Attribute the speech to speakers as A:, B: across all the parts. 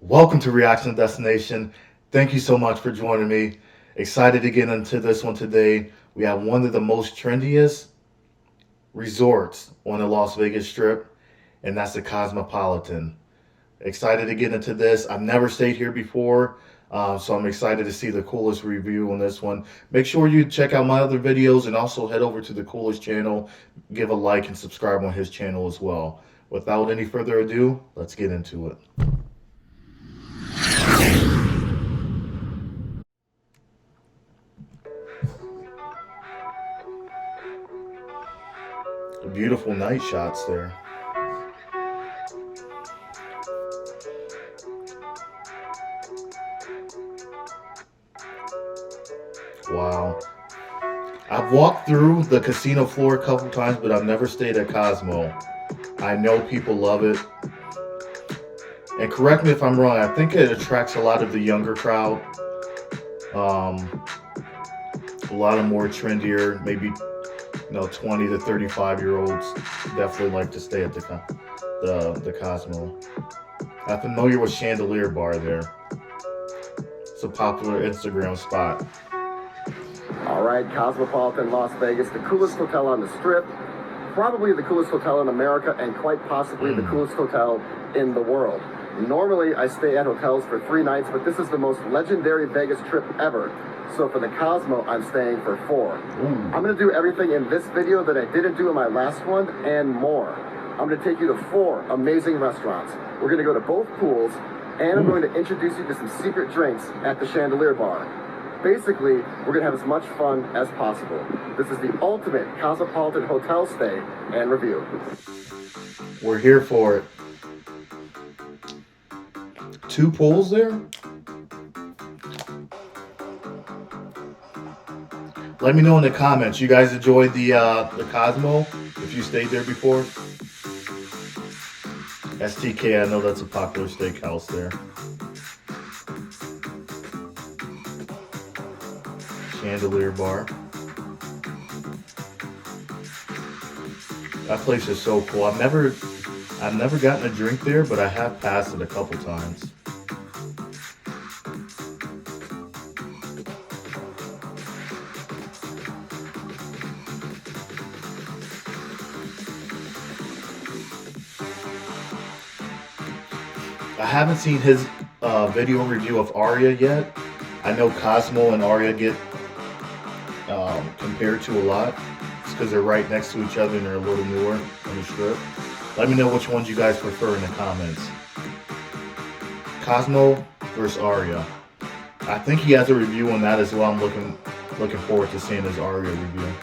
A: Welcome to Reaction Destination. Thank you so much for joining me. Excited to get into this one today. We have one of the most trendiest resorts on the Las Vegas Strip, and that's the Cosmopolitan. Excited to get into this. I've never stayed here before, so I'm excited to see the coolest review on this one. Make sure you check out my other videos and also head over to the coolest channel. Give a like and subscribe on his channel as well. Without any further ado, let's get into it. Beautiful night shots there. Wow. I've walked through the casino floor a couple times, but I've never stayed at Cosmo. I know people love it. And correct me if I'm wrong, I think it attracts a lot of the younger crowd. Um, a lot of more trendier, maybe 20 to 35-year-olds definitely like to stay at the Cosmo. I'm familiar with Chandelier Bar there. It's a popular Instagram spot.
B: All right, Cosmopolitan Las Vegas, the coolest hotel on the Strip, probably the coolest hotel in America, and quite possibly the coolest hotel in the world. Normally, I stay at hotels for 3 nights, but this is the most legendary Vegas trip ever. So for the Cosmo, I'm staying for 4. I'm going to do everything in this video that I didn't do in my last one and more. I'm going to take you to 4 amazing restaurants. We're going to go to both pools, and I'm going to introduce you to some secret drinks at the Chandelier Bar. Basically, we're going to have as much fun as possible. This is the ultimate Cosmopolitan hotel stay and review.
A: We're here for it. 2 pools there? Let me know in the comments. You guys enjoyed the Cosmo? If you stayed there before? STK, I know that's a popular steakhouse there. Chandelier Bar. That place is so cool. I've never gotten a drink there, but I have passed it a couple times. I haven't seen his video review of Aria yet. I know Cosmo and Aria get compared to a lot. It's because they're right next to each other and they're a little newer on the Strip. Let me know which ones you guys prefer in the comments. Cosmo versus Aria. I think he has a review on that as well. I'm looking forward to seeing his Aria review.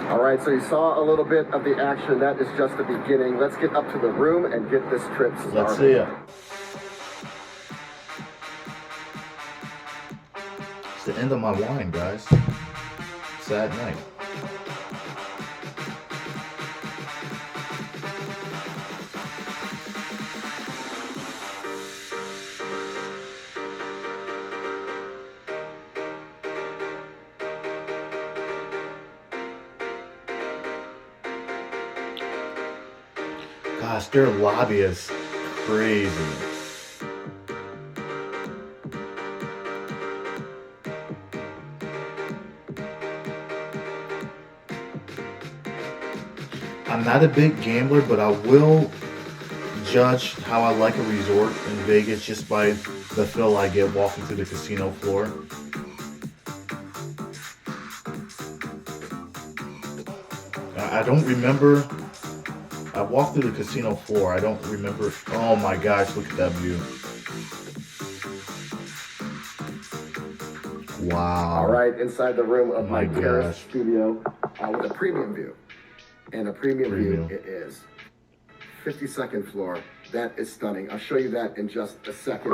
B: All right, so you saw a little bit of the action. That is just the beginning. Let's get up to the room and get this trip started.
A: Let's see it. It's the end of my wine, guys. Sad night. Gosh, their lobby is crazy. I'm not a big gambler, but I will judge how I like a resort in Vegas just by the feel I get walking through the casino floor. I don't remember. I walked through the casino floor. I don't remember. Oh my gosh, look at that view. Wow.
B: All right, inside the room of my terrace
A: gosh.
B: studio with a premium view. And a premium view it is. 52nd floor. That is stunning. I'll show you that in just a second.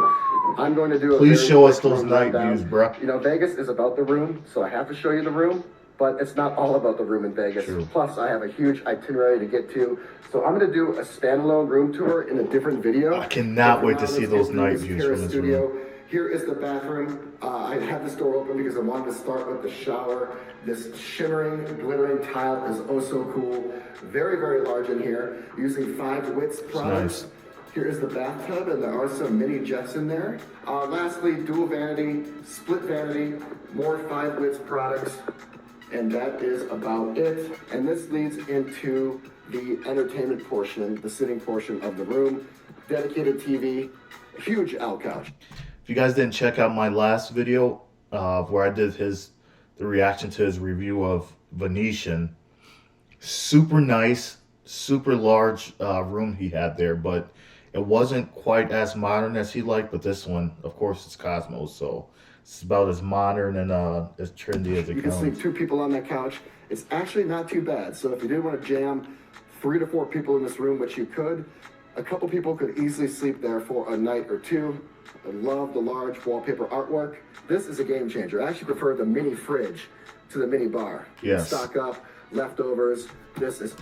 B: I'm going to do a
A: Please show us
B: quick
A: those night
B: rundown.
A: views, bro.
B: You know, Vegas is about the room, so I have to show you the room, but it's not all about the room in Vegas.
A: True.
B: Plus, I have a huge itinerary to get to. So I'm going to do a standalone room tour in a different video.
A: I cannot wait to see those night
B: This
A: views
B: terrace
A: from this
B: studio.
A: room.
B: Here is the bathroom. I had this door open because I wanted to start with the shower. This shimmering, glittering tile is oh so cool. Very, very large in here. Using 5 Wits products.
A: Nice.
B: Here is the bathtub, and there are some mini jets in there. Lastly, dual vanity, split vanity, more 5-widths products, and that is about it. And this leads into the entertainment portion, the sitting portion of the room. Dedicated TV, huge L couch.
A: If you guys didn't check out my last video where I did the reaction to his review of Venetian, super nice, super large room he had there, but it wasn't quite as modern as he liked. But this one, of course, it's Cosmo, so it's about as modern and as trendy as it
B: You can
A: comes.
B: sleep 2 people on that couch. It's actually not too bad. So if you did want to jam 3 to 4 people in this room, which you could, a couple people could easily sleep there for a night or 2. I love the large wallpaper artwork. This is a game changer. I actually prefer the mini fridge to the mini bar.
A: Yes.
B: Stock up, leftovers. This is...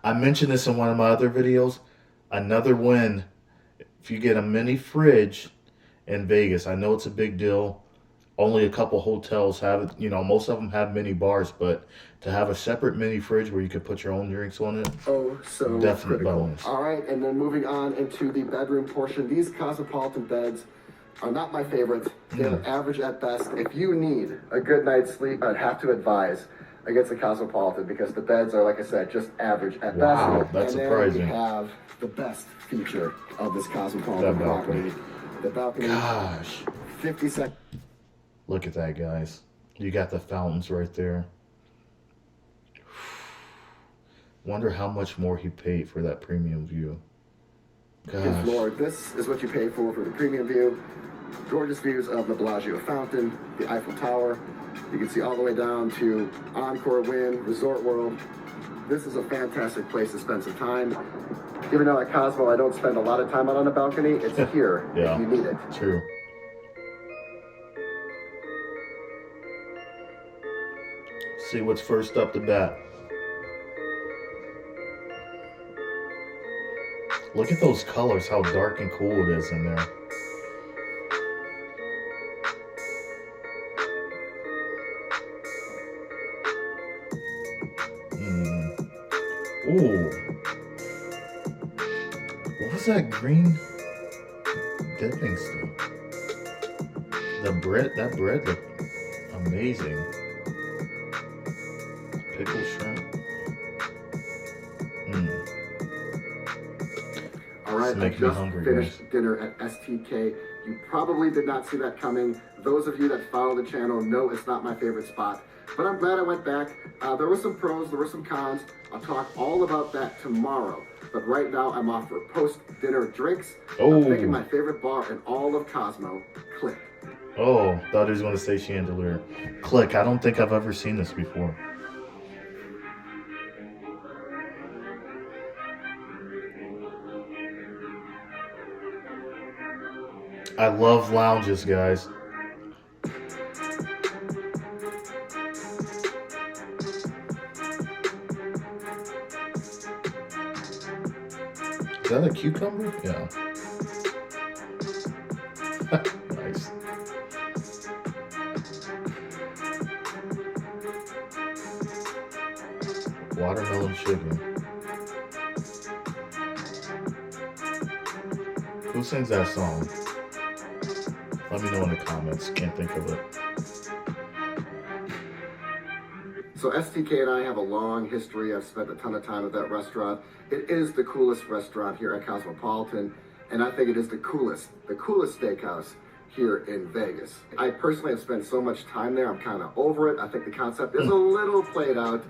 A: I mentioned this in one of my other videos. Another win if you get a mini fridge in Vegas. I know it's a big deal. Only a couple hotels have it. You know, most of them have mini bars, but to have a separate mini fridge where you could put your own drinks on it,
B: oh, so
A: definite
B: critical.
A: bonus.
B: All right, and then moving on into the bedroom portion. These Cosmopolitan beds are not my favorite. They're average at best. If you need a good night's sleep, I'd have to advise against the Cosmopolitan because the beds are, like I said, just average at
A: Wow,
B: best.
A: that's
B: and
A: surprising.
B: Then we have the best feature of this Cosmopolitan property. The balcony.
A: Gosh.
B: 50 seconds.
A: Look at that, guys. You got the fountains right there. Wonder how much more he paid for that premium view. Gosh.
B: Lord, this is what you pay for the premium view. Gorgeous views of the Bellagio Fountain, the Eiffel Tower. You can see all the way down to Encore Wynn, Resort World. This is a fantastic place to spend some time. Even though at Cosmo I don't spend a lot of time out on the balcony, it's here
A: Yeah,
B: if you need it.
A: True. See what's first up the bat. Look at those colors, how dark and cool it is in there. Ooh. What was that green dipping stuff? That bread looked amazing. Pickled shrimp.
B: All right, I
A: making me
B: just
A: hungry,
B: finished
A: guys.
B: dinner at STK. You probably did not see that coming. Those of you that follow the channel know it's not my favorite spot, but I'm glad I went back. There were some pros, there were some cons. I'll talk all about that tomorrow. But right now, I'm off for post-dinner drinks. I'm thinking my favorite bar in all of Cosmo, Click.
A: Oh, thought he was going to say chandelier. Click. I don't think I've ever seen this before. I love lounges, guys. Is that a cucumber? Yeah. Nice. Watermelon sugar. Who sings that song? Let me know in the comments. Can't think of it.
B: So STK and I have a long history. I've spent a ton of time at that restaurant. It is the coolest restaurant here at Cosmopolitan, and I think it is the coolest steakhouse here in Vegas. I personally have spent so much time there, I'm kind of over it. I think the concept is a little played out,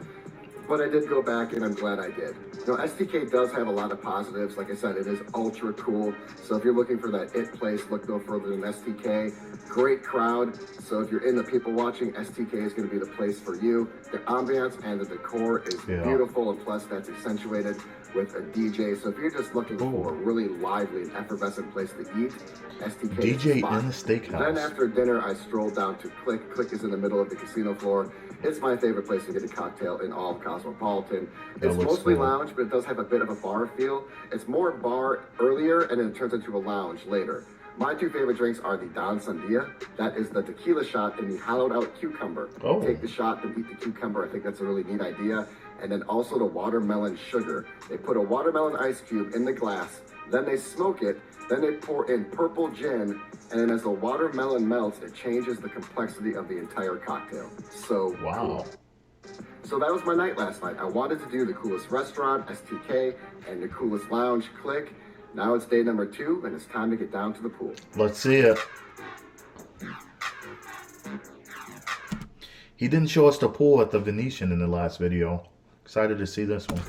B: but I did go back and I'm glad I did. You know, STK does have a lot of positives. Like I said, it is ultra cool. So if you're looking for that it place, look no further than STK. Great crowd. So if you're in the people watching, STK is going to be the place for you. The ambiance and the decor is beautiful, and plus that's accentuated with a DJ. So if you're just looking for a really lively and effervescent place to eat, STK
A: DJ
B: is the
A: in the steakhouse.
B: Then after dinner, I strolled down to Click. Click is in the middle of the casino floor. It's my favorite place to get a cocktail in all of Cosmopolitan. It's mostly lounge, but it does have a bit of a bar feel. It's more bar earlier, and then it turns into a lounge later. My two favorite drinks are the Don Sandia. That is the tequila shot and the hollowed out cucumber. Take the shot and eat the cucumber. I think that's a really neat idea. And then also the watermelon sugar. They put a watermelon ice cube in the glass, Then they smoke it. Then they pour in purple gin. And then as the watermelon melts, it changes the complexity of the entire cocktail. So
A: wow.
B: Cool. So that was my night last night. I wanted to do the coolest restaurant, STK, and the coolest lounge, Click. Now it's day number 2, and it's time to get down to the pool.
A: Let's see it. He didn't show us the pool at the Venetian in the last video. Excited to see this one.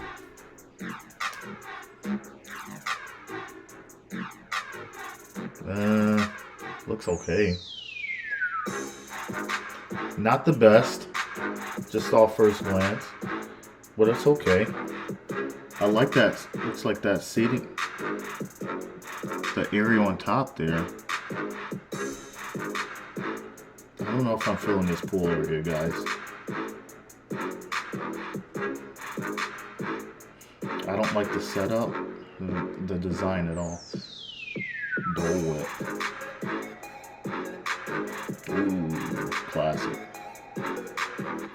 A: Looks okay. Not the best, just off first glance, but it's okay. I like that. Looks like that seating, the area on top there. I don't know if I'm feeling this pool area, guys. I don't like the setup, the design at all. Dole Whip. Ooh, classic.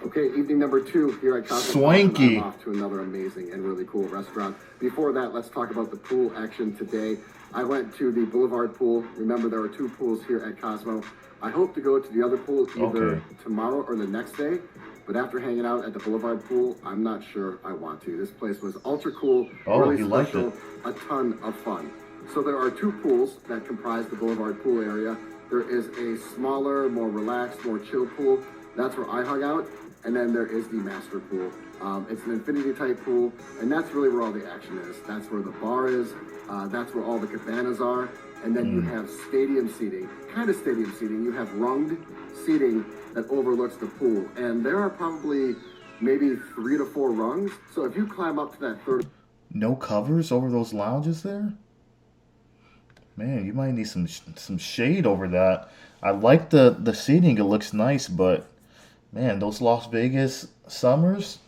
B: Okay, evening number 2 here at Cosmopolitan.
A: Swanky.
B: I'm off to another amazing and really cool restaurant. Before that, let's talk about the pool action today. I went to the Boulevard pool. Remember, there are 2 pools here at Cosmo. I hope to go to the other pool either tomorrow or the next day. But after hanging out at the Boulevard pool, I'm not sure I want to. This place was ultra cool, really special, a ton of fun. So there are 2 pools that comprise the Boulevard pool area. There is a smaller, more relaxed, more chill pool. That's where I hung out. And then there is the master pool. It's an infinity type pool, and that's really where all the action is. That's where the bar is. That's where all the cabanas are. And then you have stadium seating, kind of stadium seating. You have runged seating that overlooks the pool. And there are probably maybe 3 to 4 rungs. So if you climb up to that third...
A: No covers over those lounges there? Man, you might need some shade over that. I like the seating. It looks nice, but man, those Las Vegas summers.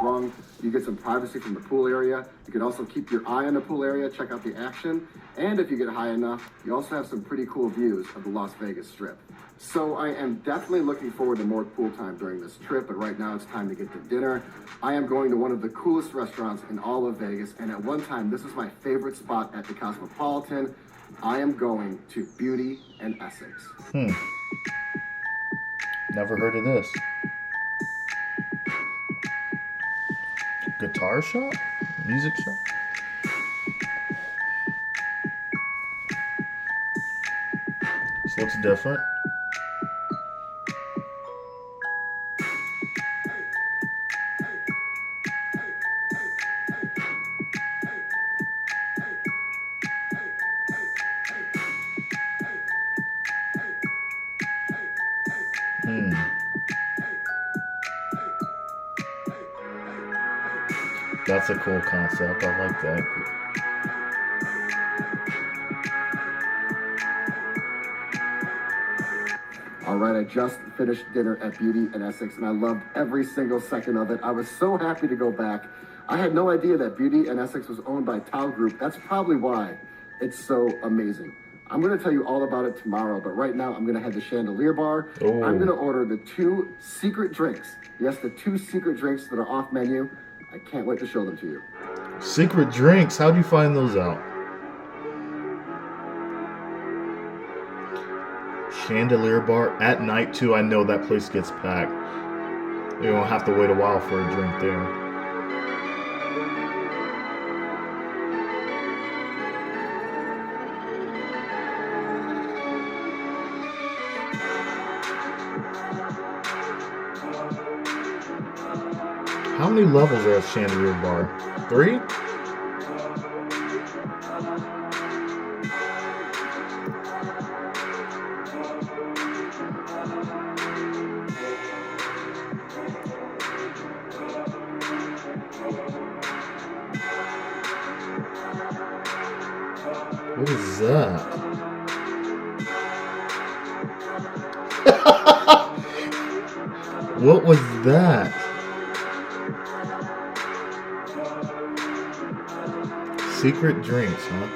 B: Rung, you get some privacy from the pool area. You can also keep your eye on the pool area, check out the action, and if you get high enough, you also have some pretty cool views of the Las Vegas Strip. So I am definitely looking forward to more pool time during this trip, but right now it's time to get to dinner. I am going to one of the coolest restaurants in all of Vegas, and at one time, this is my favorite spot at the Cosmopolitan. I am going to Beauty and Essex.
A: Never heard of this. Guitar shop? Music shop? This looks different. That's a cool concept. I like that.
B: All right, I just finished dinner at Beauty and Essex, and I loved every single second of it. I was so happy to go back. I had no idea that Beauty and Essex was owned by Tao Group. That's probably why it's so amazing. I'm going to tell you all about it tomorrow, but right now I'm going to head to Chandelier Bar.
A: Ooh.
B: I'm going to order the 2 secret drinks. Yes, the 2 secret drinks that are off menu. I can't wait to show them to you.
A: Secret drinks? How do you find those out? Chandelier Bar at night too. I know that place gets packed. You don't have to wait a while for a drink there. How many levels are at Chandelier Bar? 3? What is that? What was that? Secret drinks, huh?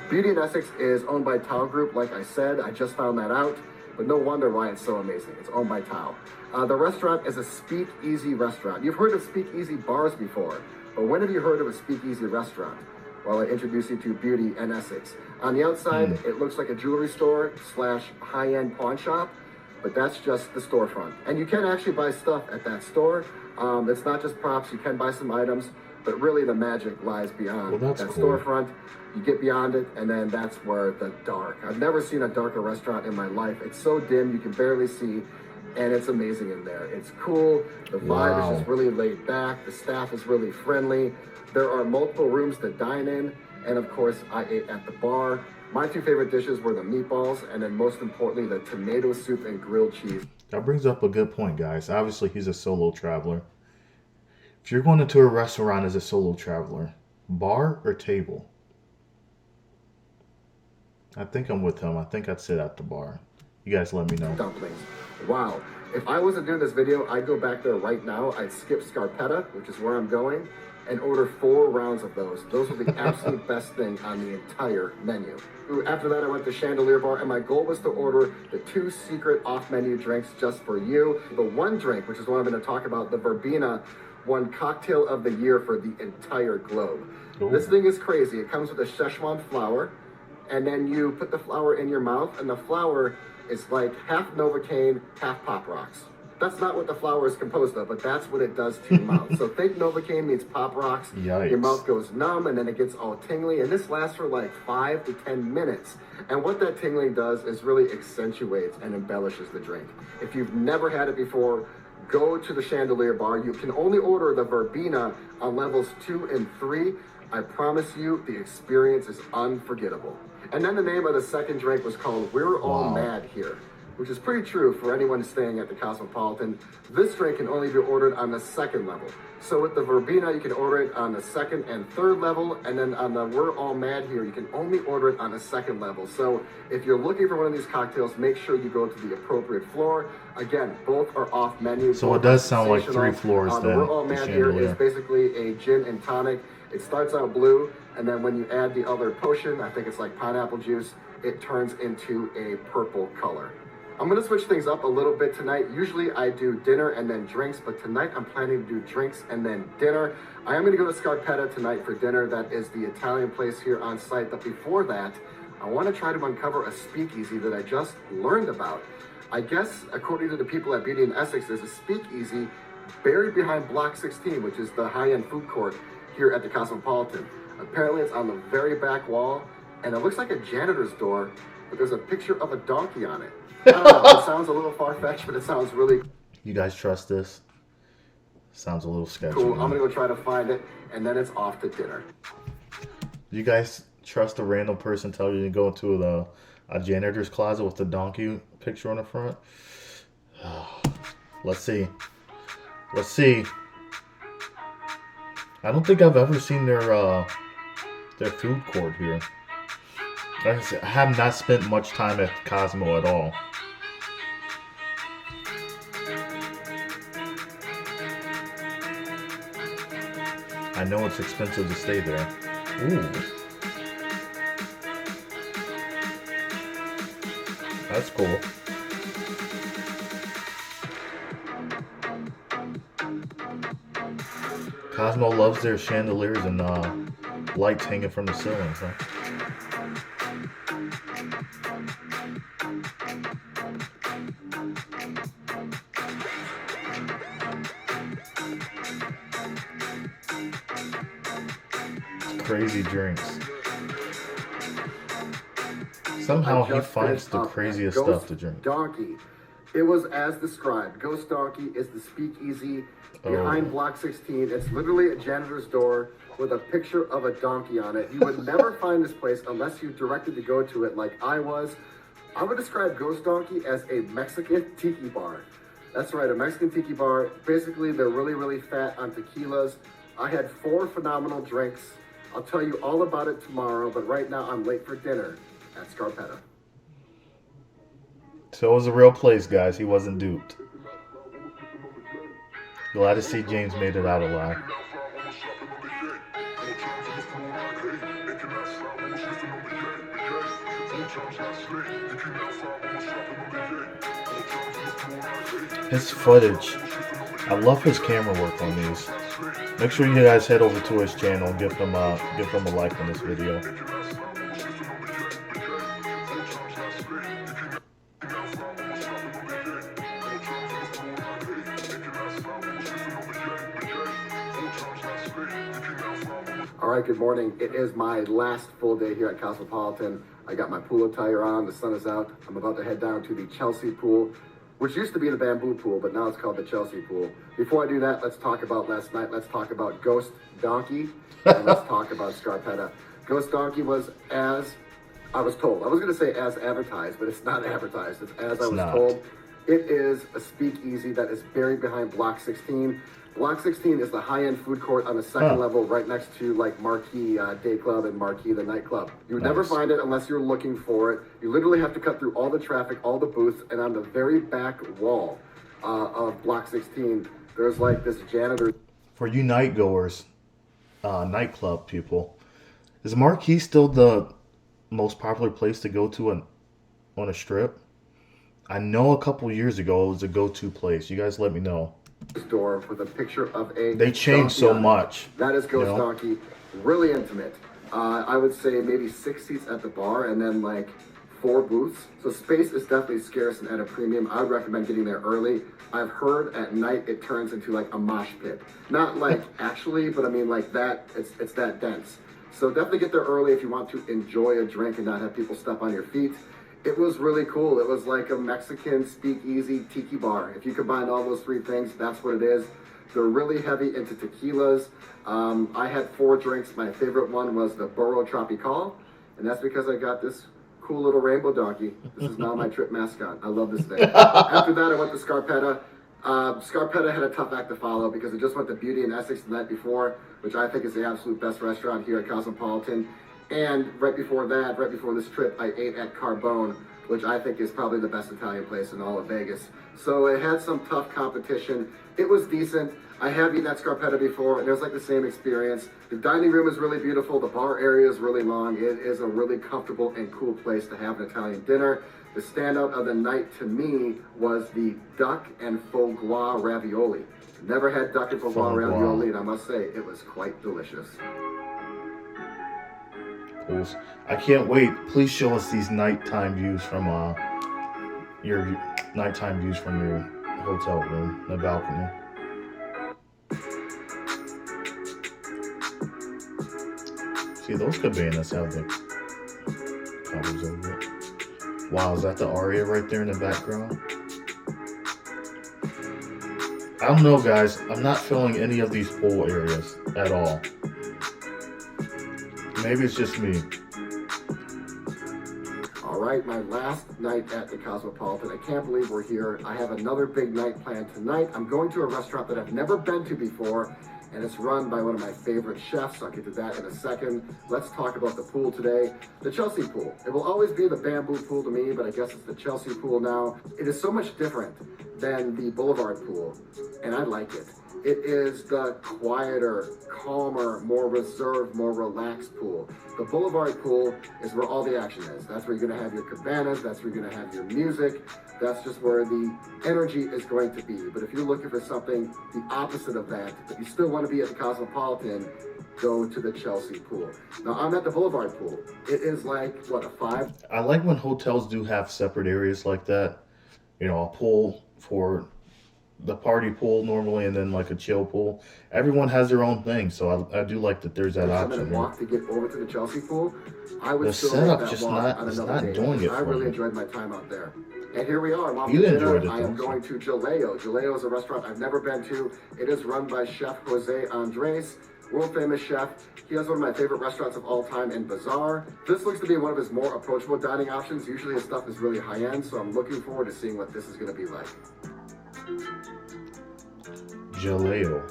B: Beauty and Essex is owned by Tao Group, like I said. I just found that out. but no wonder why it's so amazing. It's owned by Tao. The restaurant is a speakeasy restaurant. You've heard of speakeasy bars before, but when have you heard of a speakeasy restaurant? Well, I introduce you to Beauty and Essex. On the outside, it looks like a jewelry store slash high-end pawn shop, but that's just the storefront. And you can actually buy stuff at that store. It's not just props, you can buy some items, but really the magic lies beyond that
A: cool.
B: storefront. You get beyond it, and then that's where the dark. I've never seen a darker restaurant in my life. It's so dim, you can barely see, and it's amazing in there. It's cool, the vibe is just really laid back, the staff is really friendly. There are multiple rooms to dine in, and of course, I ate at the bar. My two favorite dishes were the meatballs, and then most importantly, the tomato soup and grilled cheese.
A: That brings up a good point, guys. Obviously, he's a solo traveler. If you're going into a restaurant as a solo traveler, bar or table? I think I'm with him. I think I'd sit at the bar. You guys let me know.
B: Dumplings. Wow. If I wasn't doing this video, I'd go back there right now. I'd skip Scarpetta, which is where I'm going, and order 4 rounds of those. Those are the absolute best thing on the entire menu. After that, I went to Chandelier Bar, and my goal was to order the 2 secret off-menu drinks just for you. The one drink, which is what I'm going to talk about, the Verbena, won Cocktail of the Year for the entire globe.
A: Ooh.
B: This thing is crazy. It comes with a Szechuan flour, and then you put the flour in your mouth, and the flour is like half Novocaine, half Pop Rocks. That's not what the flour is composed of, but that's what it does to your mouth. So think Novocaine meets Pop Rocks.
A: Yikes.
B: Your mouth goes numb, and then it gets all tingly, and this lasts for like 5 to 10 minutes. And what that tingling does is really accentuates and embellishes the drink. If you've never had it before, go to the Chandelier Bar. You can only order the Verbena on levels 2 and 3. I promise you, the experience is unforgettable. And then the name of the second drink was called We're All Mad Here, which is pretty true for anyone staying at the Cosmopolitan. This drink can only be ordered on the 2nd level. So with the Verbena, you can order it on the 2nd and 3rd level, and then on the We're All Mad Here, you can only order it on the 2nd level. So if you're looking for one of these cocktails, make sure you go to the appropriate floor. Again, both are off menu.
A: So it does sound like 3 floors then.
B: The We're All Mad Here is basically a gin and tonic. It starts out blue, and then when you add the other potion, I think it's like pineapple juice, it turns into a purple color. I'm gonna switch things up a little bit tonight. Usually I do dinner and then drinks, but tonight I'm planning to do drinks and then dinner. I am gonna go to Scarpetta tonight for dinner. That is the Italian place here on site. But before that, I wanna try to uncover a speakeasy that I just learned about. I guess, according to the people at Beauty and Essex, there's a speakeasy buried behind Block 16, which is the high-end food court here at the Cosmopolitan. Apparently it's on the very back wall, and it looks like a janitor's door, but there's a picture of a donkey on it. I don't know, it sounds a little far-fetched, but it sounds really
A: You guys trust this? Sounds a little sketchy.
B: cool. I'm gonna go try to find it, and then it's off to dinner.
A: You guys trust a random person telling you to go into a janitor's closet with the donkey picture on the front? Let's see. Let's see. I don't think I've ever seen their food court here. Like I said, I have not spent much time at Cosmo at all. I know it's expensive to stay there. Ooh. That's cool. Cosmo loves their chandeliers and lights hanging from the ceilings, huh? Crazy drinks. Somehow he finds the craziest stuff to drink.
B: Donkey. It was as described. Ghost Donkey is the speakeasy behind Block 16. It's literally a janitor's door with a picture of a donkey on it. You would never find this place unless you directed to go to it like I was. I would describe Ghost Donkey as a Mexican tiki bar. That's right, a Mexican tiki bar. Basically, they're really, really fat on tequilas. I had 4 phenomenal drinks. I'll tell you all about it tomorrow, but right now I'm late for dinner at Scarpetta.
A: So it was a real place, guys. He wasn't duped. Glad to see James made it out alive. His footage. I love his camera work on these. Make sure you guys head over to his channel and give him a like on this video.
B: All right, good morning. It is my last full day here at Cosmopolitan. I got my pool attire on, the sun is out. I'm about to head down to the Chelsea pool, which used to be the bamboo pool, but now it's called the Chelsea pool. Before I do that, let's talk about last night. Let's talk about Ghost Donkey, and let's talk about Scarpetta. Ghost Donkey was as I was told. I was going to say as advertised, but it's not advertised. It's as I was told. It is a speakeasy that is buried behind Block 16. Block 16 is the high-end food court on the second level, right next to like Marquee Day Club and Marquee the nightclub. You would never find it unless you're looking for it. You literally have to cut through all the traffic, all the booths, and on the very back wall of Block 16, there's like this janitor.
A: For you night goers, nightclub people, is Marquee still the most popular place to go to on a strip? I know a couple years ago it was a go-to place. You guys let me know.
B: Store with a picture of a
A: they changed so much.
B: That is Ghost Donkey. Really intimate. I would say maybe 6 seats at the bar and then like 4 booths. So space is definitely scarce and at a premium. I would recommend getting there early. I've heard at night it turns into like a mosh pit. Not like actually, but I mean like that. It's that dense. So definitely get there early if you want to enjoy a drink and not have people step on your feet. It was really cool. It was like a Mexican speakeasy tiki bar. If you combine all those 3 things, that's what it is. They're really heavy into tequilas. I had 4 drinks. My favorite one was the Burro Tropical, and that's because I got this cool little rainbow donkey. This is now my trip mascot. I love this thing. After that, I went to Scarpetta. Scarpetta had a tough act to follow because it just went to Beauty and Essex the night before, which I think is the absolute best restaurant here at Cosmopolitan. And right before that, right before this trip, I ate at Carbone, which I think is probably the best Italian place in all of Vegas. So it had some tough competition. It was decent. I have eaten at Scarpetta before, and it was like the same experience. The dining room is really beautiful. The bar area is really long. It is a really comfortable and cool place to have an Italian dinner. The standout of the night to me was the duck and faux gras ravioli. Never had duck and faux gras ravioli, and I must say, it was quite delicious.
A: I can't wait. Please show us these nighttime views from your hotel room, the balcony. See, those cabanas have the covers over it. Wow, is that the aria right there in the background? I don't know, guys. I'm not feeling any of these pool areas at all. Maybe it's just me.
B: All right, my last night at the Cosmopolitan. I can't believe we're here. I have another big night planned tonight. I'm going to a restaurant that I've never been to before, and it's run by one of my favorite chefs. I'll get to that in a second. Let's talk about the pool today. The Chelsea pool. It will always be the bamboo pool to me, but I guess it's the Chelsea pool now. It is so much different than the Boulevard pool, and I like it. It is the quieter, calmer, more reserved, more relaxed pool. The Boulevard pool is where all the action is. That's where you're going to have your cabanas. That's where you're going to have your music. That's just where the energy is going to be. But if you're looking for something the opposite of that, but you still want to be at the Cosmopolitan, go to the Chelsea pool. Now, I'm at the Boulevard pool. It is like, what, a 5?
A: I like when hotels do have separate areas like that. You know, a pool for the party pool normally, and then like a chill pool. Everyone has their own thing, so I do like that there's that option.
B: Walk to get over to the Chelsea pool. I would
A: the
B: still
A: setup
B: make that
A: just
B: walk
A: not
B: on
A: it's
B: another
A: not
B: day.
A: doing it
B: I
A: for
B: really
A: me.
B: enjoyed my time out there. And here we are. I'm off
A: You
B: to
A: enjoyed
B: dinner.
A: it,
B: I am
A: though.
B: going to Jaleo. Jaleo is a restaurant I've never been to. It is run by Chef Jose Andres, world famous chef. He has one of my favorite restaurants of all time in Bazaar. This looks to be one of his more approachable dining options. Usually his stuff is really high end, so I'm looking forward to seeing what this is going to be like.
A: Jaleo.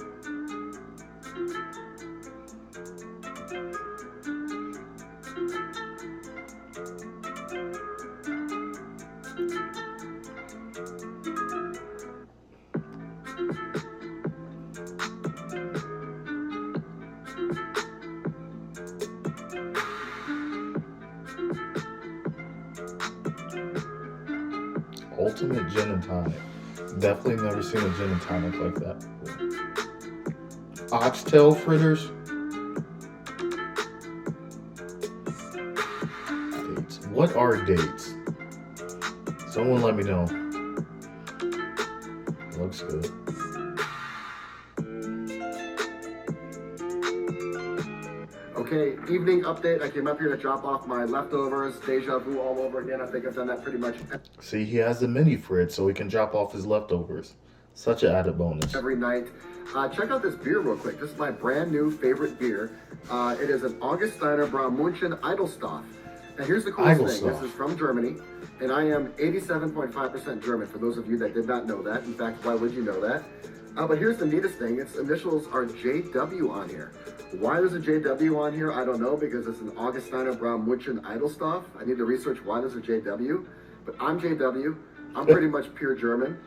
A: ultimate gin and tonic. Definitely never seen a gin and tonic like that before. Oxtail fritters. Dates. What are dates? Someone let me know. Looks good.
B: Okay, evening update. I came up here to drop off my leftovers. Deja vu all over again. I think I've done that pretty much
A: See, he has the mini fridge so he can drop off his leftovers. Such an added bonus.
B: every night. Check out this beer real quick. This is my brand new favorite beer. It is an Augustiner Braumünchen Edelstoff. And here's the coolest thing.
A: Edelstoff.
B: This is from Germany, and I am 87.5% German, for those of you that did not know that. In fact, why would you know that? But here's the neatest thing. Its initials are JW on here. Why there's a JW on here, I don't know, because it's an Augustiner Braumünchen Edelstoff. I need to research why there's a JW. But I'm JW. I'm pretty much pure German.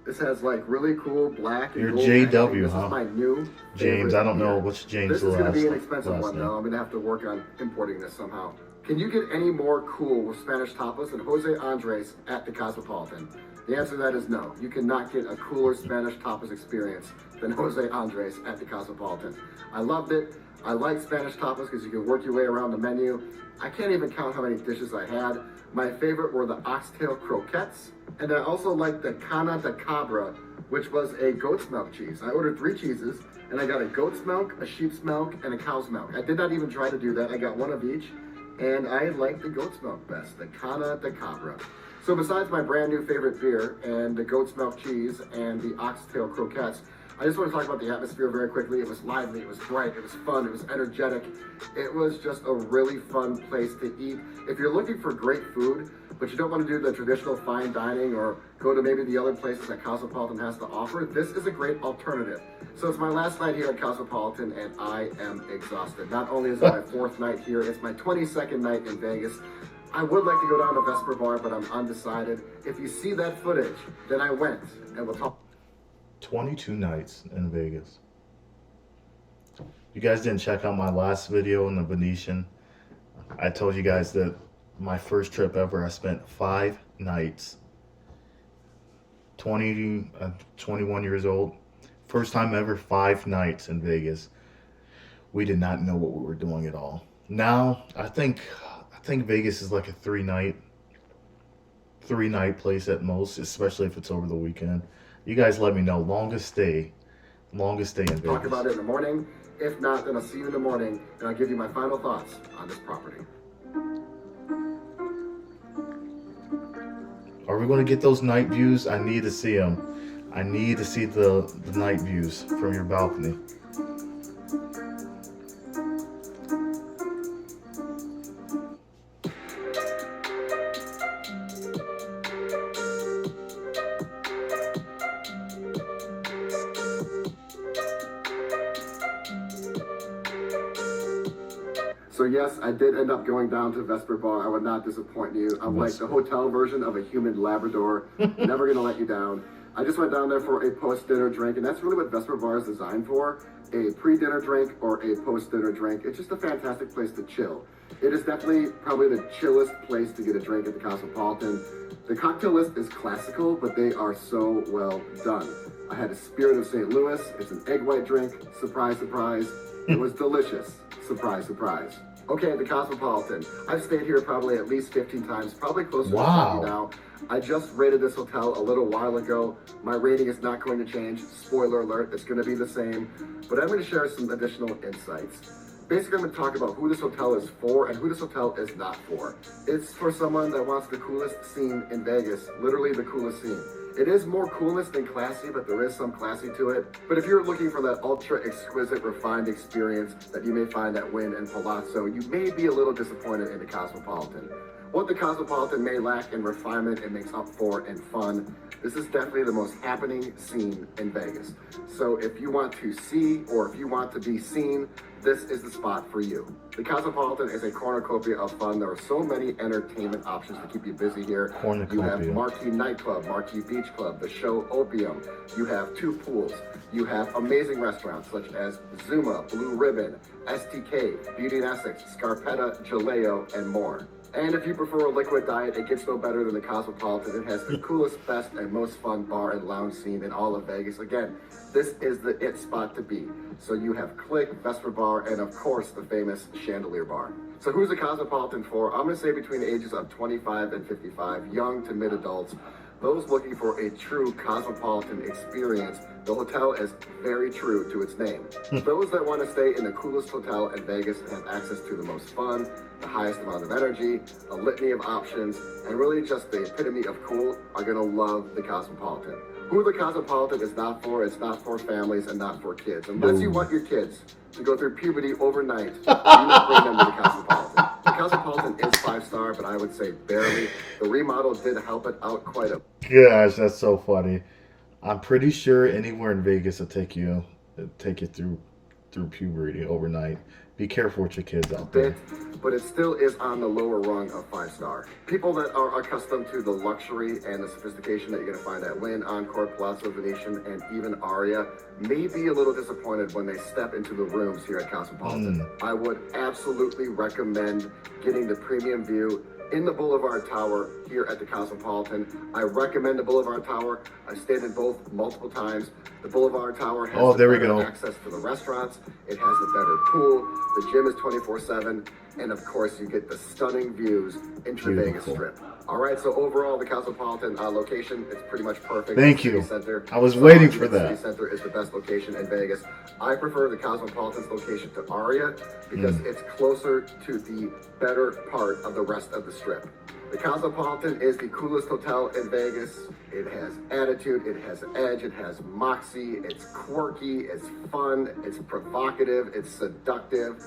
B: This has like really cool black and
A: You're
B: gold
A: JW,
B: packaging. This
A: huh?
B: is my new
A: James,
B: favorite
A: I don't know
B: beer.
A: which James
B: This
A: the
B: is going to be an
A: last
B: expensive one,
A: name.
B: though. I'm going to have to work on importing this somehow. Can you get any more cool with Spanish tapas than Jose Andres at the Cosmopolitan? The answer to that is no. You cannot get a cooler Spanish tapas experience than Jose Andres at the Cosmopolitan. I loved it. I like Spanish tapas because you can work your way around the menu. I can't even count how many dishes I had. My favorite were the oxtail croquettes, and I also liked the cana de cabra, which was a goat's milk cheese. I ordered 3 cheeses, and I got a goat's milk, a sheep's milk, and a cow's milk. I did not even try to do that. I got one of each, and I like the goat's milk best, the cana de cabra. So besides my brand new favorite beer and the goat's milk cheese and the oxtail croquettes, I just want to talk about the atmosphere very quickly. It was lively, it was bright, it was fun, it was energetic. It was just a really fun place to eat. If you're looking for great food, but you don't want to do the traditional fine dining or go to maybe the other places that Cosmopolitan has to offer, this is a great alternative. So it's my last night here at Cosmopolitan, and I am exhausted. Not only is it my 4th night here, it's my 22nd night in Vegas. I would like to go down to Vesper Bar, but I'm undecided. If you see that footage, then I went, and we'll talk.
A: 22 nights in Vegas. You guys didn't check out my last video in the Venetian. I told you guys that my first trip ever, I spent 5 nights. 21 years old. First time ever, 5 nights in Vegas. We did not know what we were doing at all. Now, I think Vegas is like a 3-night place at most, especially if it's over the weekend. You guys let me know. Longest stay in Vegas.
B: Talk about it in the morning. If not, then I'll see you in the morning, and I'll give you my final thoughts on this property.
A: Are we going to get those night views? I need to see them. I need to see the night views from your balcony.
B: So yes, I did end up going down to Vesper Bar. I would not disappoint you. I'm like the hotel version of a human Labrador. Never gonna let you down. I just went down there for a post-dinner drink, and that's really what Vesper Bar is designed for. A pre-dinner drink or a post-dinner drink. It's just a fantastic place to chill. It is definitely probably the chillest place to get a drink at the Cosmopolitan. The cocktail list is classical, but they are so well done. I had a Spirit of St. Louis. It's an egg white drink. Surprise, surprise. It was delicious. Surprise, surprise. Okay, the Cosmopolitan. I've stayed here probably at least 15 times, probably closer to 20 now. I just rated this hotel a little while ago. My rating is not going to change. Spoiler alert, it's going to be the same. But I'm going to share some additional insights. Basically, I'm going to talk about who this hotel is for and who this hotel is not for. It's for someone that wants the coolest scene in Vegas, literally the coolest scene. It is more coolness than classy, but there is some classy to it. But if you're looking for that ultra exquisite, refined experience that you may find at Wynn and Palazzo, you may be a little disappointed in the Cosmopolitan. What the Cosmopolitan may lack in refinement, it makes up for in fun. This is definitely the most happening scene in Vegas. So if you want to see or if you want to be seen, this is the spot for you. The Cosmopolitan is a cornucopia of fun. There are so many entertainment options to keep you busy here. You have Marquee Nightclub, Marquee Beach Club, the show Opium. You have 2 pools. You have amazing restaurants such as Zuma, Blue Ribbon, STK, Beauty and Essex, Scarpetta, Jaleo, and more. And if you prefer a liquid diet, it gets no better than the Cosmopolitan. It has the coolest, best, and most fun bar and lounge scene in all of Vegas. Again, this is the it spot to be. So you have Click, Vesper Bar, and of course the famous Chandelier Bar. So who's the Cosmopolitan for? I'm going to say between the ages of 25 and 55, young to mid-adults. Those looking for a true cosmopolitan experience. The hotel is very true to its name. Those that want to stay in the coolest hotel in Vegas and have access to the most fun, the highest amount of energy, a litany of options, and really just the epitome of cool are going to love the Cosmopolitan. Who the Cosmopolitan is not for, it's not for families and not for kids. Unless you want your kids to go through puberty overnight, you not bring them to the Cosmopolitan. The Cosmopolitan is 5-star, but I would say barely. The remodel did help it out quite a bit.
A: Gosh, that's so funny. I'm pretty sure anywhere in Vegas will take you through puberty overnight. Be careful with your kids out there.
B: But it still is on the lower rung of 5-star. People that are accustomed to the luxury and the sophistication that you're going to find at Wynn, Encore, Palazzo Venetian, and even Aria may be a little disappointed when they step into the rooms here at Cosmopolitan. I would absolutely recommend getting the premium view in the Boulevard Tower here at the Cosmopolitan. I recommend the Boulevard Tower. I've stayed in both multiple times. The Boulevard Tower has access to the restaurants. It has the better pool. The gym is 24/7. And of course, you get the stunning views into the Vegas Strip. All right, so overall, the Cosmopolitan location, it's pretty much perfect.
A: Thank you.
B: Center.
A: I was waiting for that.
B: City Center is the best location in Vegas. I prefer the Cosmopolitan's location to Aria because it's closer to the better part of the rest of the Strip. The Cosmopolitan is the coolest hotel in Vegas. It has attitude, it has edge, it has moxie, it's quirky, it's fun, it's provocative, it's seductive.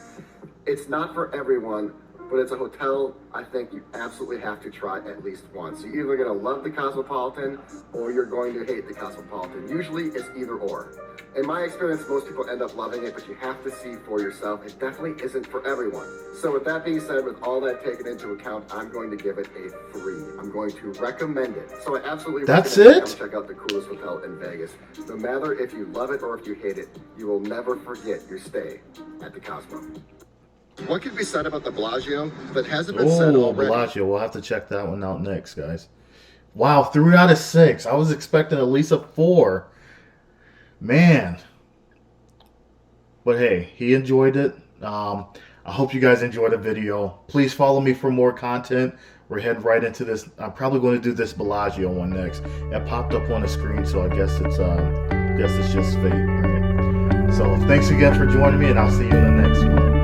B: It's not for everyone, but it's a hotel I think you absolutely have to try at least once. You're either going to love the Cosmopolitan or you're going to hate the Cosmopolitan. Usually it's either or. In my experience, most people end up loving it, but you have to see for yourself. It definitely isn't for everyone. So with that being said, with all that taken into account, I'm going to give it a 3. I'm going to recommend it. So I absolutely recommend you come check out the coolest hotel in Vegas. No matter if you love it or if you hate it, you will never forget your stay at the Cosmo. What can be said about the Bellagio that hasn't been said already?
A: Bellagio. We'll have to check that one out next, guys. Wow, 3 out of 6. I was expecting at least a 4. Man. But hey, he enjoyed it. I hope you guys enjoyed the video. Please follow me for more content. We're heading right into this. I'm probably going to do this Bellagio one next. It popped up on the screen, so I guess it's just fate, right? So thanks again for joining me, and I'll see you in the next one.